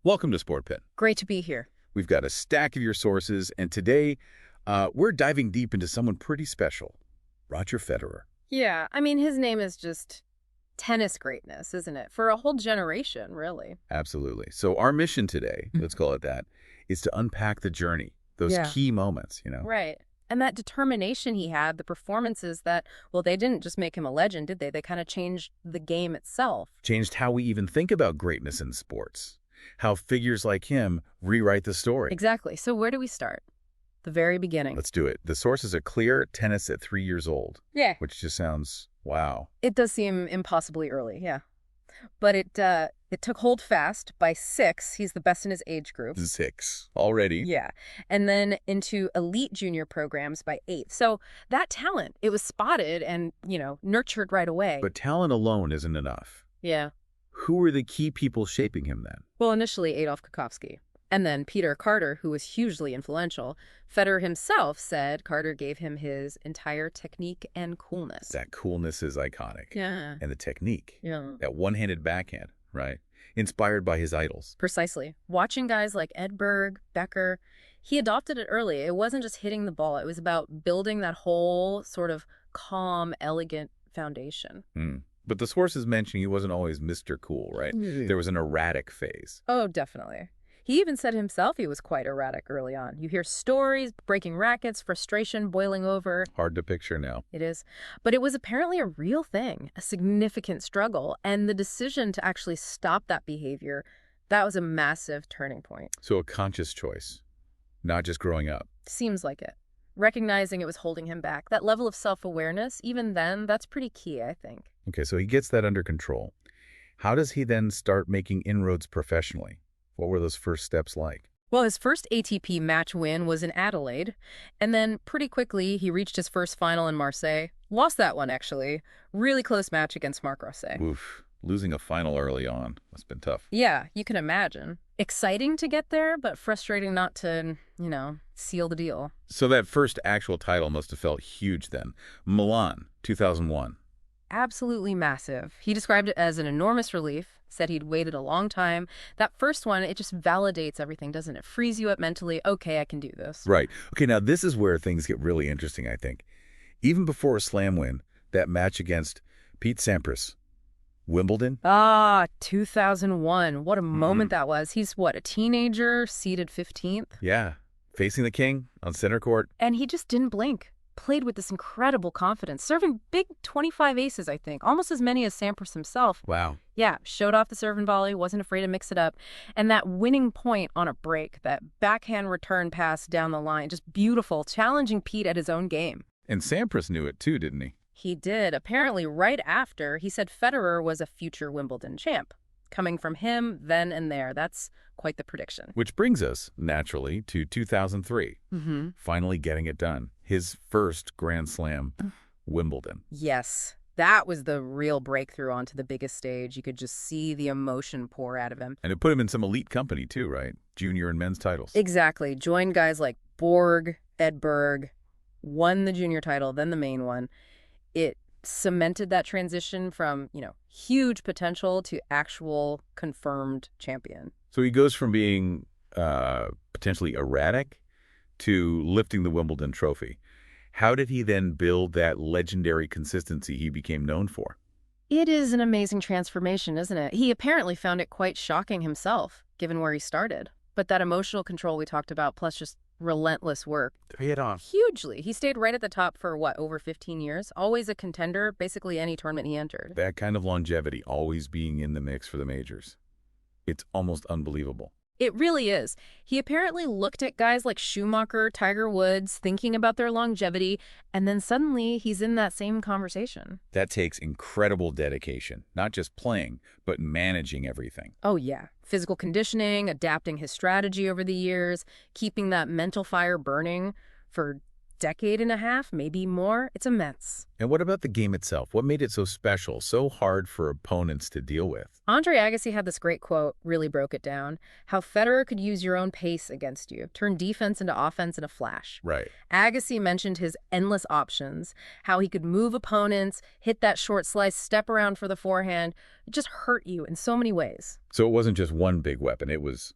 Welcome to Sportpen. Great to be here. We've got a stack of your sources, and today we're diving deep into someone pretty special, Roger Federer. Yeah, I mean, his name is just tennis greatness, isn't it? For a whole generation, really. Absolutely. So our mission today, let's call it that, is to unpack the journey, those key moments, Right. And that determination he had, the performances that, well, they didn't just make him a legend, did they? They kind of changed the game itself. Changed how we even think about greatness in sports, how figures like him rewrite the story. Exactly. So where do we start? The very beginning. Let's do it. The sources are clear: tennis at 3 years old. Yeah. Which just sounds, wow. It does seem impossibly early, yeah. But it took hold fast. By 6, he's the best in his age group. 6 already. Yeah. And then into elite junior programs by 8. So that talent, it was spotted and, nurtured right away. But talent alone isn't enough. Yeah. Who were the key people shaping him then? Well, initially Adolf Kokovsky. And then Peter Carter, who was hugely influential. Federer himself said Carter gave him his entire technique and coolness. That coolness is iconic. Yeah. And the technique. Yeah. That one-handed backhand, right? Inspired by his idols. Precisely. Watching guys like Edberg, Becker, he adopted it early. It wasn't just hitting the ball. It was about building that whole sort of calm, elegant foundation. But the sources mention he wasn't always Mr. Cool, right? There was an erratic phase. Oh, definitely. He even said himself he was quite erratic early on. You hear stories, breaking rackets, frustration boiling over. Hard to picture now. It is. But it was apparently a real thing, a significant struggle. And the decision to actually stop that behavior, that was a massive turning point. So a conscious choice, not just growing up. Seems like it. Recognizing it was holding him back. That level of self-awareness, even then, that's pretty key, I think. Okay, so he gets that under control. How does he then start making inroads professionally? What were those first steps like? Well, his first ATP match win was in Adelaide, and then pretty quickly he reached his first final in Marseille. Lost that one, actually. Really close match against Marc Rosset. Oof, losing a final early on must have been tough. Yeah, you can imagine. Exciting to get there, but frustrating not to, seal the deal. So that first actual title must have felt huge then. Milan, 2001. Absolutely massive. He described it as an enormous relief, said he'd waited a long time. That first one, it just validates everything, doesn't it? Frees you up mentally. Okay, I can do this. Right. Okay, now this is where things get really interesting, I think. Even before a slam win, that match against Pete Sampras, Wimbledon. 2001. What a moment that was. He's, a teenager, seeded 15th? Yeah, facing the king on center court. And he just didn't blink. Played with this incredible confidence, serving big 25 aces, I think, almost as many as Sampras himself. Wow. Yeah, showed off the serve and volley, wasn't afraid to mix it up. And that winning point on a break, that backhand return pass down the line, just beautiful, challenging Pete at his own game. And Sampras knew it too, didn't he? He did. Apparently, right after, he said Federer was a future Wimbledon champ. Coming from him, then and there. That's quite the prediction. Which brings us, naturally, to 2003. Finally getting it done. His first Grand Slam, Wimbledon. Yes. That was the real breakthrough onto the biggest stage. You could just see the emotion pour out of him. And it put him in some elite company too, right? Junior and men's titles. Exactly. Joined guys like Borg, Edberg, won the junior title, then the main one. It cemented that transition from, huge potential to actual confirmed champion. So he goes from being potentially erratic to lifting the Wimbledon trophy. How did he then build that legendary consistency he became known for? It is an amazing transformation, isn't it? He apparently found it quite shocking himself, given where he started. But that emotional control we talked about, plus just relentless work. Hit on. Hugely. He stayed right at the top for, over 15 years? Always a contender, basically any tournament he entered. That kind of longevity, always being in the mix for the majors. It's almost unbelievable. It really is. He apparently looked at guys like Schumacher, Tiger Woods, thinking about their longevity, and then suddenly he's in that same conversation. That takes incredible dedication, not just playing, but managing everything. Oh, yeah. Physical conditioning, adapting his strategy over the years, keeping that mental fire burning for decade and a half, maybe more. It's immense. And what about the game itself? What made it so special, so hard for opponents to deal with? Andre Agassi had this great quote, really broke it down, how Federer could use your own pace against you, turn defense into offense in a flash. Right. Agassi mentioned his endless options, how he could move opponents, hit that short slice, step around for the forehand. It just hurt you in so many ways. So it wasn't just one big weapon, it was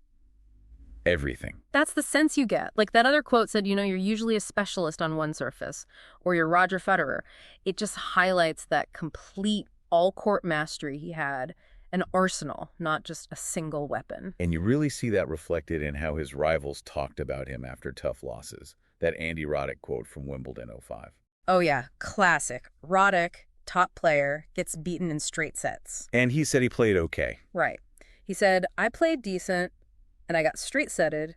everything. That's the sense you get. Like that other quote said, you're usually a specialist on one surface, or you're Roger Federer. It just highlights that complete all-court mastery he had, an arsenal, not just a single weapon. And you really see that reflected in how his rivals talked about him after tough losses. That Andy Roddick quote from Wimbledon '05. Oh yeah, classic. Roddick, top player, gets beaten in straight sets. And he said he played okay. Right. He said, I played decent, and I got straight-setted,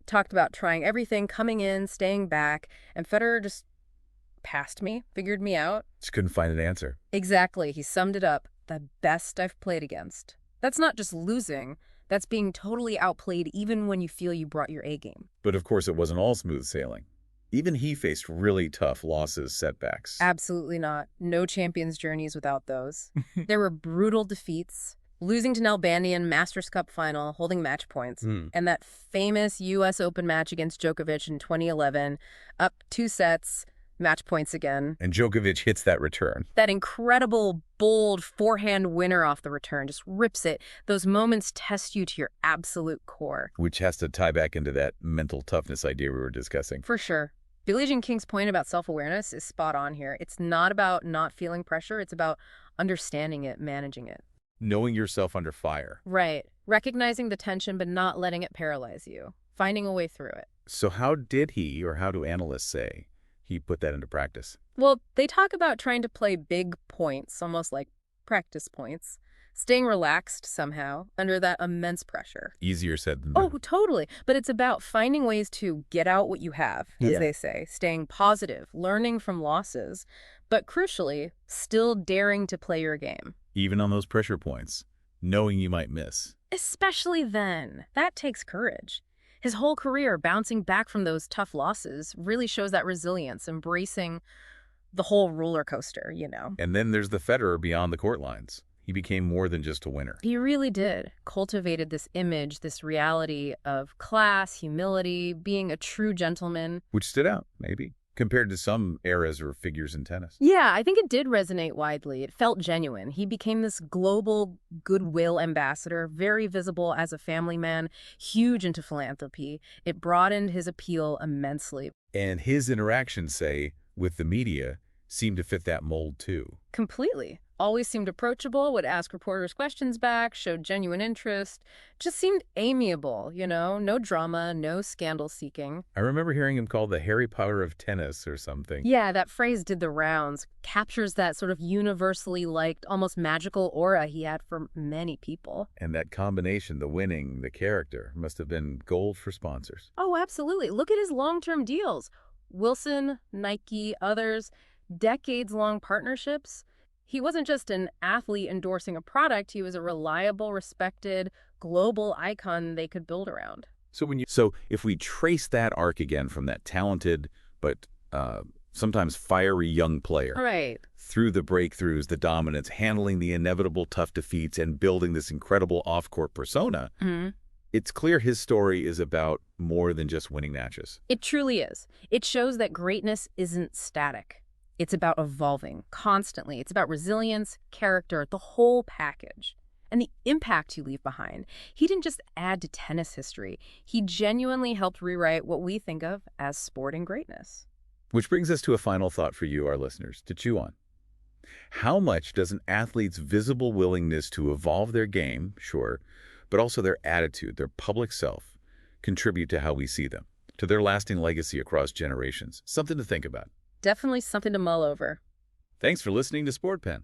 talked about trying everything, coming in, staying back, and Federer just passed me, figured me out. Just couldn't find an answer. Exactly. He summed it up. The best I've played against. That's not just losing. That's being totally outplayed even when you feel you brought your A game. But of course, it wasn't all smooth sailing. Even he faced really tough losses, setbacks. Absolutely not. No champion's journeys without those. There were brutal defeats. Losing to Nalbandian Masters Cup final, holding match points, and that famous U.S. Open match against Djokovic in 2011, up 2 sets, match points again. And Djokovic hits that return. That incredible, bold forehand winner off the return, just rips it. Those moments test you to your absolute core. Which has to tie back into that mental toughness idea we were discussing. For sure. Billie Jean King's point about self-awareness is spot on here. It's not about not feeling pressure. It's about understanding it, managing it. Knowing yourself under fire. Right. Recognizing the tension, but not letting it paralyze you. Finding a way through it. So how did he, or how do analysts say, he put that into practice? Well, they talk about trying to play big points, almost like practice points. Staying relaxed somehow under that immense pressure. Easier said than done. Oh, totally. But it's about finding ways to get out what you have, as they say. Staying positive, learning from losses, but crucially, still daring to play your game. Even on those pressure points, knowing you might miss. Especially then. That takes courage. His whole career bouncing back from those tough losses really shows that resilience, embracing the whole roller coaster, And then there's the Federer beyond the court lines. He became more than just a winner. He really did. Cultivated this image, this reality of class, humility, being a true gentleman. Which stood out, maybe, compared to some eras or figures in tennis. Yeah, I think it did resonate widely. It felt genuine. He became this global goodwill ambassador, very visible as a family man, huge into philanthropy. It broadened his appeal immensely. And his interactions, say, with the media seemed to fit that mold too. Completely. Always seemed approachable, would ask reporters questions back, showed genuine interest, just seemed amiable, no drama, no scandal-seeking. I remember hearing him called the Harry Potter of tennis or something. Yeah, that phrase did the rounds, captures that sort of universally liked, almost magical aura he had for many people. And that combination, the winning, the character, must have been gold for sponsors. Oh, absolutely. Look at his long-term deals. Wilson, Nike, others, decades-long partnerships. He wasn't just an athlete endorsing a product. He was a reliable, respected, global icon they could build around. So if we trace that arc again from that talented but sometimes fiery young player, right, through the breakthroughs, the dominance, handling the inevitable tough defeats, and building this incredible off-court persona, it's clear his story is about more than just winning matches. It truly is. It shows that greatness isn't static. It's about evolving constantly. It's about resilience, character, the whole package. And the impact you leave behind. He didn't just add to tennis history. He genuinely helped rewrite what we think of as sporting greatness. Which brings us to a final thought for you, our listeners, to chew on. How much does an athlete's visible willingness to evolve their game, sure, but also their attitude, their public self, contribute to how we see them, to their lasting legacy across generations? Something to think about. Definitely something to mull over. Thanks for listening to Sportpen.